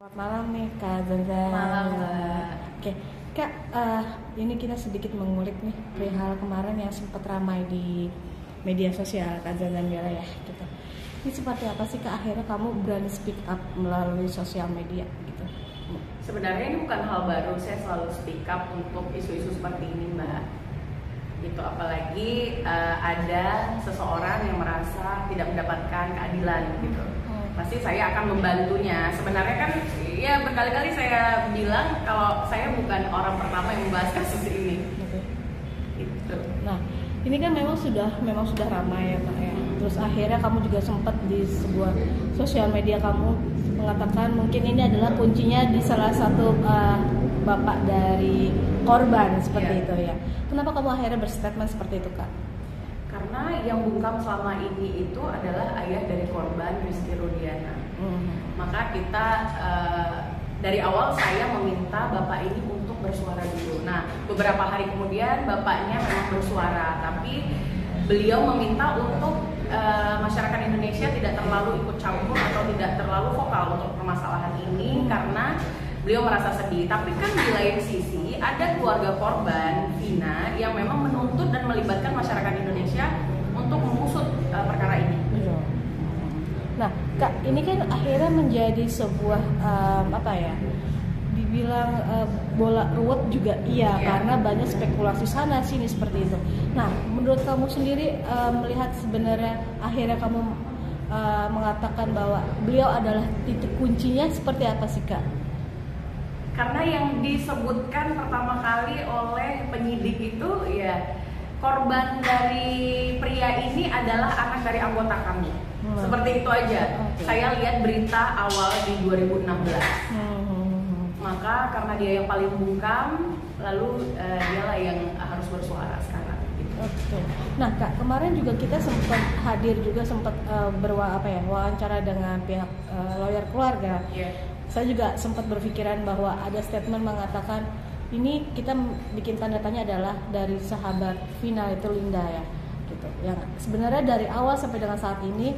Selamat malam nih Kak Zanzan. Malam Mbak. Oke, Kak, ini kita sedikit mengulik nih perihal kemarin yang sempat ramai di media sosial Kak Zanzan Bella ya gitu. Ini seperti apa sih Kak akhirnya kamu berani speak up melalui sosial media gitu? Sebenarnya ini bukan hal baru, saya selalu speak up untuk isu-isu seperti ini Mbak. Gitu, apalagi ada seseorang yang merasa tidak mendapatkan keadilan gitu. Pasti saya akan membantunya. Sebenarnya kan ya berkali-kali saya bilang kalau saya bukan orang pertama yang membahas kasus ini. Gitu. Nah, ini kan memang sudah ramai ya Kak ya. Terus akhirnya kamu juga sempat di sebuah sosial media kamu mengatakan mungkin ini adalah kuncinya di salah satu bapak dari korban seperti itu ya. Kenapa kamu akhirnya berstatement seperti itu Kak? Karena yang bungkam selama ini itu adalah ayah dari korban Rizky Rudiana. Maka kita dari awal saya meminta bapak ini untuk bersuara dulu. Nah, beberapa hari kemudian bapaknya memang bersuara, tapi beliau meminta untuk masyarakat Indonesia tidak terlalu ikut campur atau tidak terlalu vokal untuk permasalahan ini karena beliau merasa sedih. Tapi kan di lain sisi ada keluarga korban Vina yang memang menuntut dan melibatkan masyarakat Indonesia untuk mengusut perkara ini. Nah, Kak, ini kan akhirnya menjadi sebuah dibilang bola ruwet juga karena banyak spekulasi sana sini seperti itu. Nah, menurut kamu sendiri melihat sebenarnya akhirnya kamu mengatakan bahwa beliau adalah titik kuncinya seperti apa sih Kak? Karena yang disebutkan pertama kali oleh penyidik itu ya korban dari pria ini adalah anak dari anggota kami. Seperti itu aja. Saya lihat berita awal di 2016. Maka karena dia yang paling bungkam, lalu dialah yang harus bersuara sekarang. Gitu. Oke. Nah Kak, kemarin juga kita sempat hadir juga sempat wawancara dengan pihak lawyer keluarga. Saya juga sempat berpikiran bahwa ada statement mengatakan ini kita bikin tanda tanya adalah dari sahabat Vina itu Linda ya gitu. Yang sebenarnya dari awal sampai dengan saat ini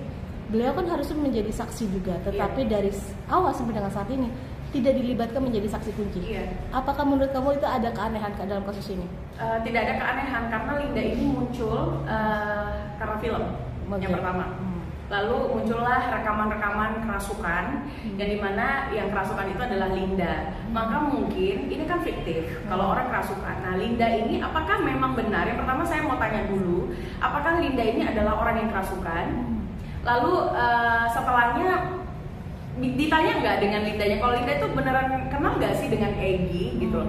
beliau kan harusnya menjadi saksi juga, tetapi dari awal sampai dengan saat ini tidak dilibatkan menjadi saksi kunci. Apakah menurut kamu itu ada keanehan dalam kasus ini? Tidak ada keanehan karena Linda ini muncul karena film yang pertama. Lalu muncullah rekaman-rekaman kerasukan yang dimana yang kerasukan itu adalah Linda. Maka mungkin ini kan fiktif kalau orang kerasukan. Nah, Linda ini apakah memang benar? Yang pertama saya mau tanya dulu, apakah Linda ini adalah orang yang kerasukan? Lalu setelahnya ditanya nggak dengan Lindanya? Kalau Linda itu beneran kenal nggak sih dengan Egy gitu?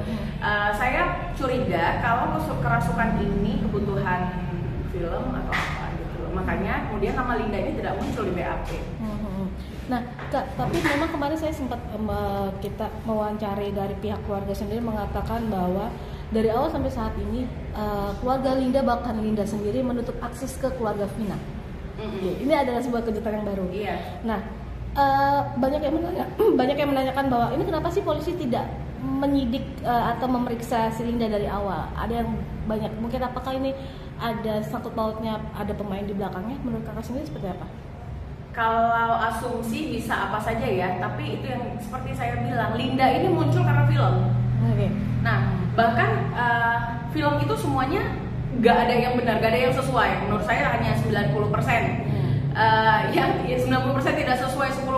Saya curiga kalau kerasukan ini kebutuhan film atau apa. Makanya kemudian nama Linda ini tidak muncul di BAP. Nah, Kak, tapi memang kemarin saya sempat kita mewawancari dari pihak keluarga sendiri mengatakan bahwa dari awal sampai saat ini keluarga Linda bahkan Linda sendiri menutup akses ke keluarga Vina. Ini adalah sebuah kejutan yang baru. Nah, banyak yang menanyakan bahwa ini kenapa sih polisi tidak menyidik atau memeriksa si Linda dari awal? Ada yang banyak mungkin apakah ini ada sangkut pautnya, ada pemain di belakangnya? Menurut kakak sendiri seperti apa? Kalau asumsi bisa apa saja ya, tapi itu yang seperti saya bilang, Linda ini muncul karena film. Nah, bahkan film itu semuanya nggak ada yang benar, nggak ada yang sesuai. Menurut saya hanya 90%. Yang 90% tidak sesuai, 10%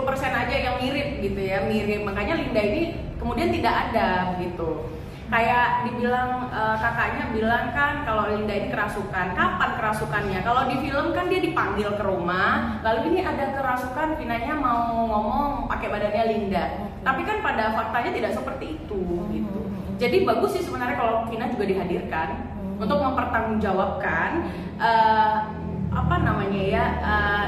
aja yang mirip gitu ya, mirip. Makanya Linda ini kemudian tidak ada gitu. Kayak dibilang kakaknya bilang kan kalau Linda ini kerasukan. Kapan kerasukannya? Kalau di film kan dia dipanggil ke rumah, lalu ini ada kerasukan, Vinanya mau ngomong pakai badannya Linda. Tapi kan pada faktanya tidak seperti itu gitu. Jadi bagus sih sebenarnya kalau Vina juga dihadirkan untuk mempertanggungjawabkan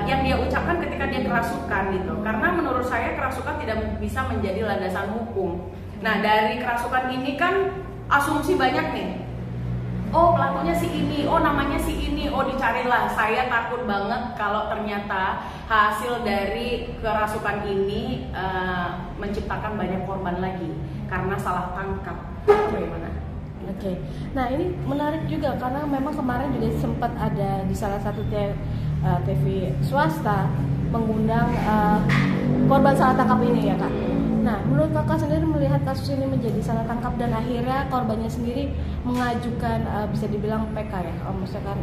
yang dia ucapkan ketika dia kerasukan gitu. Karena menurut saya kerasukan tidak bisa menjadi landasan hukum. Nah, dari kerasukan ini kan asumsi banyak nih. Oh, pelakunya si ini, oh namanya si ini, oh dicarilah. Saya takut banget kalau ternyata hasil dari kerasukan ini menciptakan banyak korban lagi karena salah tangkap. Bagaimana? Oke. Nah, ini menarik juga karena memang kemarin juga sempat ada di salah satu TV swasta mengundang korban salah tangkap ini ya Kak. Nah, menurut menurut kakak sendiri melihat kasus ini menjadi salah tangkap dan akhirnya korbannya sendiri mengajukan bisa dibilang PK ya, misalkan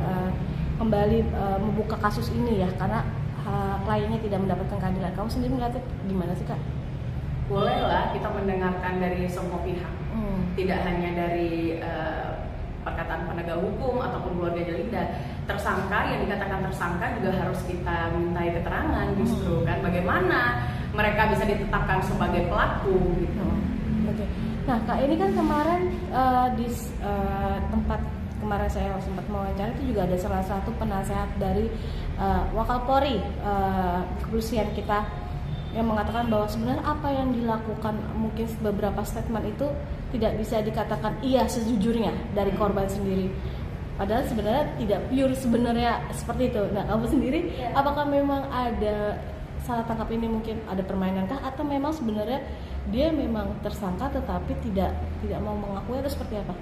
kembali membuka kasus ini ya karena kliennya tidak mendapatkan keadilan. Kamu sendiri melihatnya gimana sih kak? Bolehlah kita mendengarkan dari semua pihak, tidak hanya dari perkataan penegak hukum ataupun keluarga Linda. Tersangka yang dikatakan tersangka juga harus kita mintai keterangan justru kan bagaimana mereka bisa ditetapkan sebagai pelaku gitu. Oke. Nah kak, ini kan kemarin di tempat kemarin saya sempat mewawancara itu juga ada salah satu penasehat dari Wakapolri kepolisian kita yang mengatakan bahwa sebenarnya apa yang dilakukan mungkin beberapa statement itu tidak bisa dikatakan iya sejujurnya dari korban sendiri. Padahal sebenarnya tidak pure sebenarnya seperti itu. Nah, kamu sendiri apakah memang ada salah tangkap ini, mungkin ada permainan kah atau memang sebenarnya dia memang tersangka tetapi tidak mau mengakui atau seperti apa?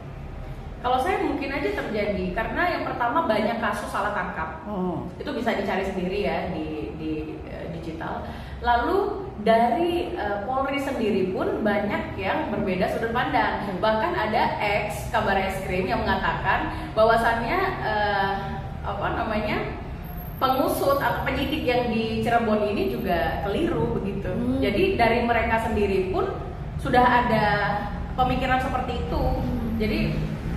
Kalau saya mungkin aja terjadi karena yang pertama banyak kasus salah tangkap. Itu bisa dicari sendiri ya di digital. Lalu dari Polri sendiri pun banyak yang berbeda sudut pandang. Bahkan ada ex Kabar Eskrim yang mengatakan bahwasannya pengusut atau penyidik yang di Cirebon ini juga keliru begitu. Jadi dari mereka sendiri pun sudah ada pemikiran seperti itu. Jadi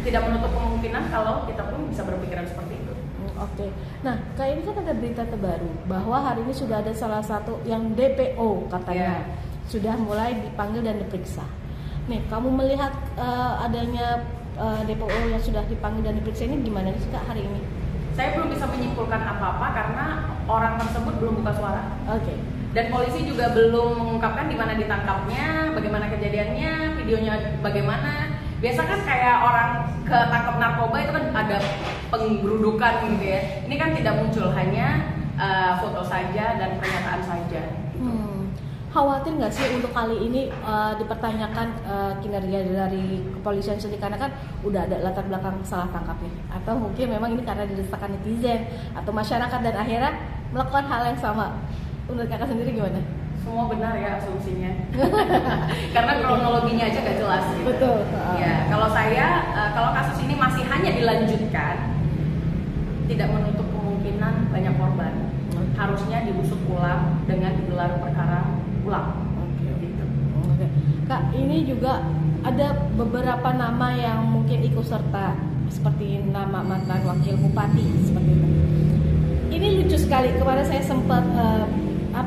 tidak menutup kemungkinan kalau kita pun bisa berpikiran seperti itu. Oke. Nah, kayak ini kan ada berita terbaru bahwa hari ini sudah ada salah satu yang DPO katanya sudah mulai dipanggil dan diperiksa. Nih, kamu melihat adanya DPO yang sudah dipanggil dan diperiksa ini gimana sih kak hari ini? Saya belum bisa menyimpulkan apa-apa karena orang tersebut belum buka suara. Oke. Dan polisi juga belum mengungkapkan di mana ditangkapnya, bagaimana kejadiannya, videonya bagaimana. Biasa kan kayak orang ketangkap narkoba itu kan ada penggerudukan gitu ya. Ini kan tidak muncul, hanya foto saja dan pernyataan saja. Khawatir nggak sih untuk kali ini dipertanyakan kinerja dari kepolisian sendiri karena kan udah ada latar belakang salah tangkapnya, atau mungkin memang ini karena didesakan netizen atau masyarakat dan akhirnya melakukan hal yang sama? Menurut kakak sendiri gimana? Semua benar ya asumsinya. Karena kronologinya aja gak jelas gitu. Betul. Ya, kalau kalau kasus ini masih hanya dilanjutkan, tidak menutup kemungkinan banyak korban. Harusnya diusut ulang dengan digelar perkara ulang. Gitu. Kak, ini juga ada beberapa nama yang mungkin ikut serta, seperti nama mantan wakil bupati seperti itu. Ini lucu sekali. Kemarin saya sempat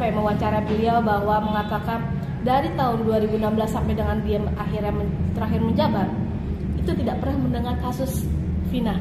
mewawancara beliau bahwa mengatakan dari tahun 2016 sampai dengan dia akhirnya terakhir menjabat itu tidak pernah mendengar kasus Vina.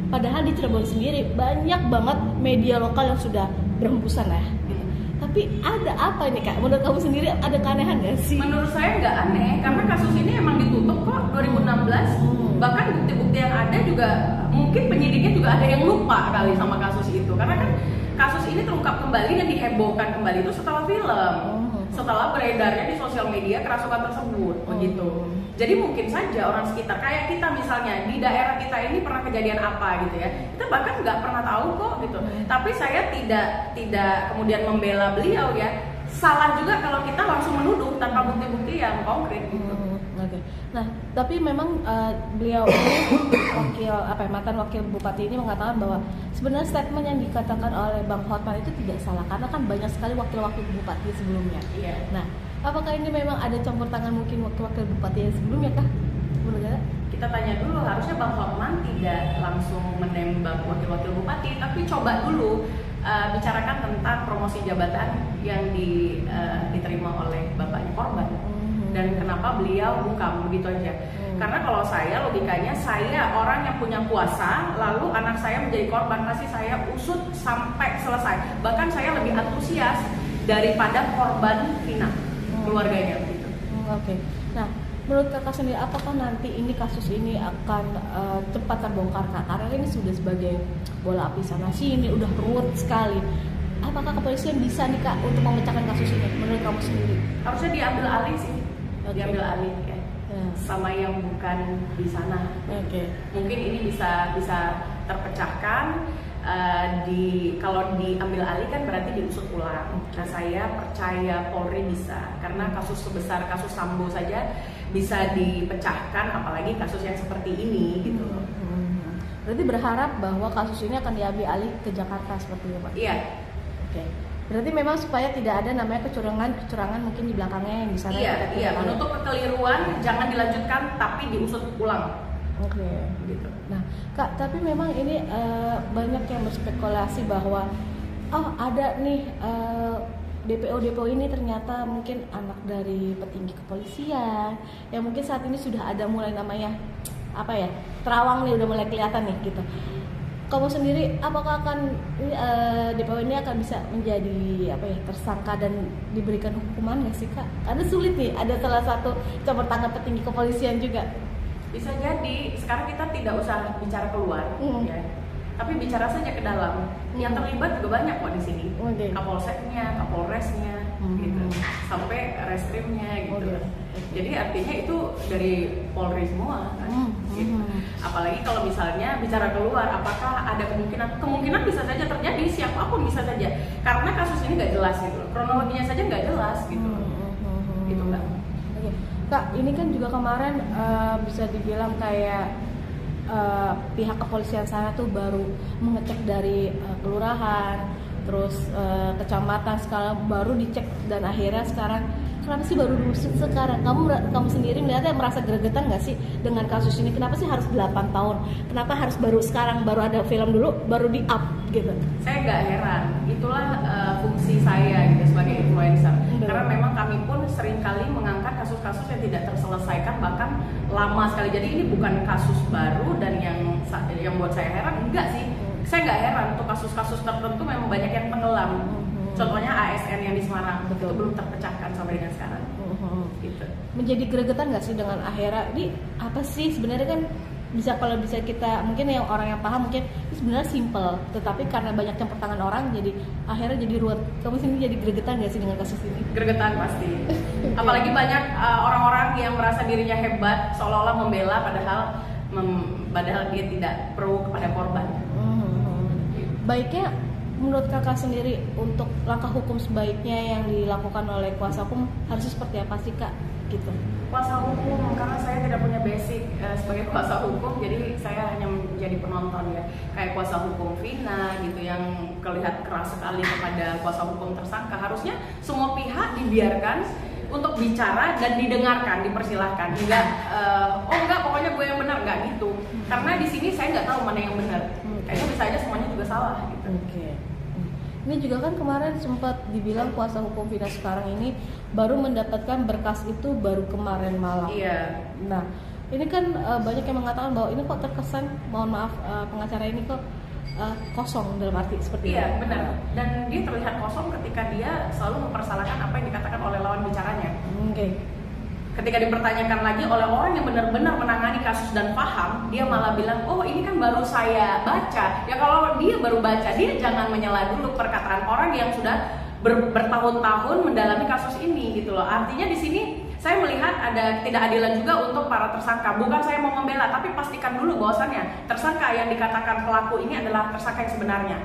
Padahal di Cirebon sendiri banyak banget media lokal yang sudah berhembusan ya. Gitu. Tapi ada apa ini kak? Menurut kamu sendiri ada keanehan nggak sih? Menurut saya nggak aneh karena kasus ini emang ditutup kok 2016. Bahkan bukti-bukti yang ada juga mungkin penyidiknya juga ada yang lupa kali sama kasus itu karena kan kasus ini terungkap kembali dan dihebohkan kembali itu setelah film, setelah beredarnya di sosial media kerasukan tersebut, begitu. Jadi mungkin saja orang sekitar, kayak kita misalnya di daerah kita ini pernah kejadian apa gitu ya, kita bahkan nggak pernah tahu kok gitu. Tapi saya tidak kemudian membela beliau ya. Salah juga kalau kita langsung menuduh tanpa bukti-bukti yang konkret gitu. Oke. Nah, tapi memang beliau ini mantan wakil bupati ini mengatakan bahwa sebenarnya statement yang dikatakan oleh Bang Hotman itu tidak salah karena kan banyak sekali wakil-wakil bupati sebelumnya. Iya. Nah, apakah ini memang ada campur tangan mungkin wakil-wakil bupati yang sebelumnya kah? Menurut kita tanya dulu, harusnya Bang Hotman tidak langsung menembak wakil-wakil bupati, tapi coba dulu bicarakan tentang promosi jabatan yang diterima oleh bapaknya korban. Dan kenapa beliau bukan begitu aja. Karena kalau saya logikanya, saya orang yang punya kuasa, lalu anak saya menjadi korban, pasti saya usut sampai selesai. Bahkan saya lebih antusias daripada korban Vina, keluarganya gitu. Oke. Nah, menurut kakak sendiri, apakah nanti ini kasus ini akan cepat terbongkar kak? Karena ini sudah sebagai bola api sana sini, udah ruwet sekali. Apakah kepolisian bisa nih kak untuk memecahkan kasus ini? Menurut kamu sendiri? Harusnya diambil alih sih. Diambil alih ya. Sama yang bukan di sana. Mungkin ini bisa terpecahkan kalau diambil alih kan berarti diusut ulang. Nah, saya percaya Polri bisa, karena kasus sebesar kasus Sambo saja bisa dipecahkan, apalagi kasus yang seperti ini gitu. Berarti berharap bahwa kasus ini akan diambil alih ke Jakarta seperti itu, Pak? Iya. Oke. Berarti memang supaya tidak ada namanya kecurangan mungkin di belakangnya yang di sana. Iya. Menutup kekeliruan jangan dilanjutkan, tapi diusut ulang. Oke. Gitu. Nah, Kak, tapi memang ini banyak yang berspekulasi bahwa ada nih DPO ini ternyata mungkin anak dari petinggi kepolisian yang mungkin saat ini sudah ada mulai namanya terawang nih, udah mulai kelihatan nih gitu. Kamu sendiri apakah akan DPO ini akan bisa menjadi tersangka dan diberikan hukuman nggak sih, Kak? Karena sulit nih, ada salah satu campur tangan petinggi kepolisian juga. Bisa jadi sekarang kita tidak usah bicara keluar, ya, tapi bicara saja ke dalam. Yang terlibat juga banyak kok di sini. Kapolseknya, Kapolresnya, gitu, sampai reskrimnya gitu. Jadi artinya itu dari Polri semua, kan? Gitu. Apalagi kalau misalnya bicara keluar, apakah ada kemungkinan bisa saja terjadi, siapapun bisa saja, karena kasus ini nggak jelas gitu, kronologinya saja nggak jelas gitu, gitu Mbak. Kak, ini kan juga kemarin bisa dibilang kayak pihak kepolisian sana tuh baru mengecek dari kelurahan, terus kecamatan, sekarang baru dicek dan akhirnya sekarang kenapa sih baru diusut sekarang? Kamu sendiri melihatnya merasa gregetan nggak sih dengan kasus ini? Kenapa sih harus 8 tahun? Kenapa harus baru sekarang, baru ada film dulu, baru di up gitu? Saya nggak heran, itulah fungsi saya gitu sebagai influencer. Karena memang kami pun seringkali mengangkat kasus-kasus yang tidak terselesaikan, bahkan lama sekali. Jadi ini bukan kasus baru dan yang buat saya heran, enggak sih. Saya nggak heran untuk kasus-kasus tertentu memang banyak yang tenggelam. Contohnya ASN yang di Semarang, itu belum terpecahkan sampai dengan sekarang. Gitu. Menjadi gregetan nggak sih dengan akhirnya ini apa sih sebenarnya? Kan kalau bisa kita, mungkin yang orang yang paham mungkin sebenarnya simple, tetapi karena banyak campur tangan orang jadi akhirnya jadi ruwet. Kamu sendiri jadi gregetan nggak sih dengan kasus ini? Gregetan pasti. Apalagi banyak orang-orang yang merasa dirinya hebat, seolah-olah membela padahal dia tidak pro kepada korban. Baiknya menurut kakak sendiri untuk langkah hukum sebaiknya yang dilakukan oleh kuasa hukum harusnya seperti apa sih, Kak? Gitu. Kuasa hukum, karena saya tidak punya basic sebagai kuasa hukum, jadi saya hanya menjadi penonton ya. Kayak kuasa hukum Vina gitu yang kelihatan keras sekali kepada kuasa hukum tersangka. Harusnya semua pihak dibiarkan untuk bicara dan didengarkan, dipersilahkan. Enggak, pokoknya gue yang benar, enggak gitu. Karena di sini saya nggak tahu mana yang benar. Kayaknya bisa aja semuanya juga salah gitu. Ini juga kan kemarin sempat dibilang kuasa hukum Vina sekarang ini baru mendapatkan berkas itu baru kemarin malam. Iya. Nah, ini kan banyak yang mengatakan bahwa ini kok terkesan, mohon maaf, pengacara ini kok kosong dalam arti seperti itu. Iya, benar. Dan dia terlihat kosong ketika dia selalu mempersalahkan apa yang dikatakan oleh lawan bicaranya. Ketika dipertanyakan lagi oleh orang yang benar-benar menangani kasus dan paham, dia malah bilang, oh ini kan baru saya baca. Ya kalau dia baru baca, dia jangan menyela dulu perkataan orang yang sudah bertahun-tahun mendalami kasus ini gitu loh. Artinya di sini saya melihat ada ketidakadilan juga untuk para tersangka. Bukan saya mau membela, tapi pastikan dulu bahwasannya tersangka yang dikatakan pelaku ini adalah tersangka yang sebenarnya.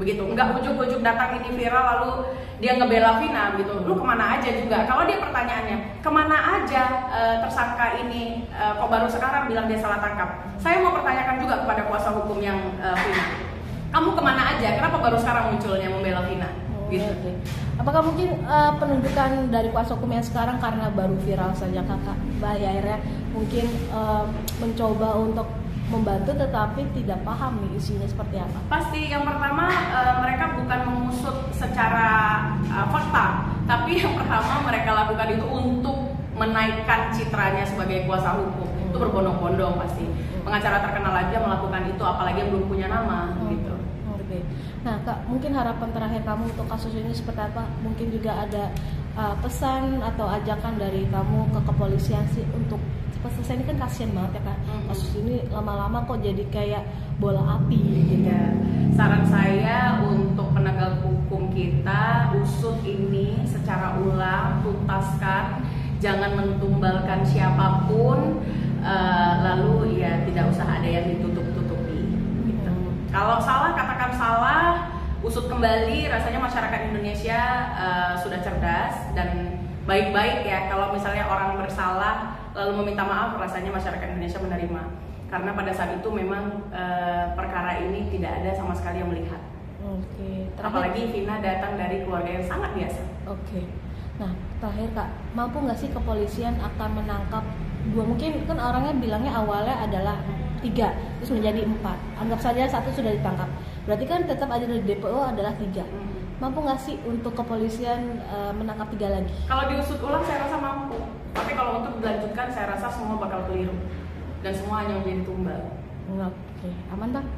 Begitu. Enggak ujuk-ujuk datang ini viral lalu dia ngebela Vina gitu. Lu kemana aja juga. Kalau dia pertanyaannya, kemana aja tersangka ini kok baru sekarang bilang dia salah tangkap. Saya mau pertanyakan juga kepada kuasa hukum yang Vina. Kamu kemana aja? Kenapa baru sekarang munculnya membela Vina? Gitu. Apakah mungkin penunjukan dari kuasa hukum yang sekarang karena baru viral saja kakak, akhirnya mungkin mencoba untuk membantu tetapi tidak paham nih isinya seperti apa? Pasti yang pertama mereka bukan mengusut secara fakta, tapi yang pertama mereka lakukan itu untuk menaikkan citranya sebagai kuasa hukum. Itu berbondong-bondong pasti. Pengacara terkenal aja melakukan itu, apalagi yang belum punya nama gitu. Nah Kak, mungkin harapan terakhir kamu untuk kasus ini seperti apa? Mungkin juga ada pesan atau ajakan dari kamu ke kepolisian sih untuk selesai. Ini kan kasihan banget ya Kak, kasus ini lama-lama kok jadi kayak bola api gitu. Ya, saran saya untuk penegak hukum kita, usut ini secara ulang, tuntaskan, jangan mentumbalkan siapapun, lalu ya tidak usah ada yang ditutup-tutupi gitu. Kalau salah katakan bersalah, usut kembali. Rasanya masyarakat Indonesia sudah cerdas dan baik-baik ya. Kalau misalnya orang bersalah lalu meminta maaf, rasanya masyarakat Indonesia menerima. Karena pada saat itu memang perkara ini tidak ada sama sekali yang melihat. Oke. Apalagi Vina datang dari keluarga yang sangat biasa. Oke. Nah, terakhir Kak, mampu nggak sih kepolisian akan menangkap dua, mungkin kan orangnya bilangnya awalnya adalah 3, terus menjadi 4. Anggap saja 1 sudah ditangkap. Berarti kan tetap ada di DPO adalah 3. Mampu nggak sih untuk kepolisian menangkap 3 lagi? Kalau diusut ulang saya rasa mampu. Tapi kalau untuk dilanjutkan saya rasa semua bakal keliru dan semua hanya menjadi tumbal. Oke, aman Bang?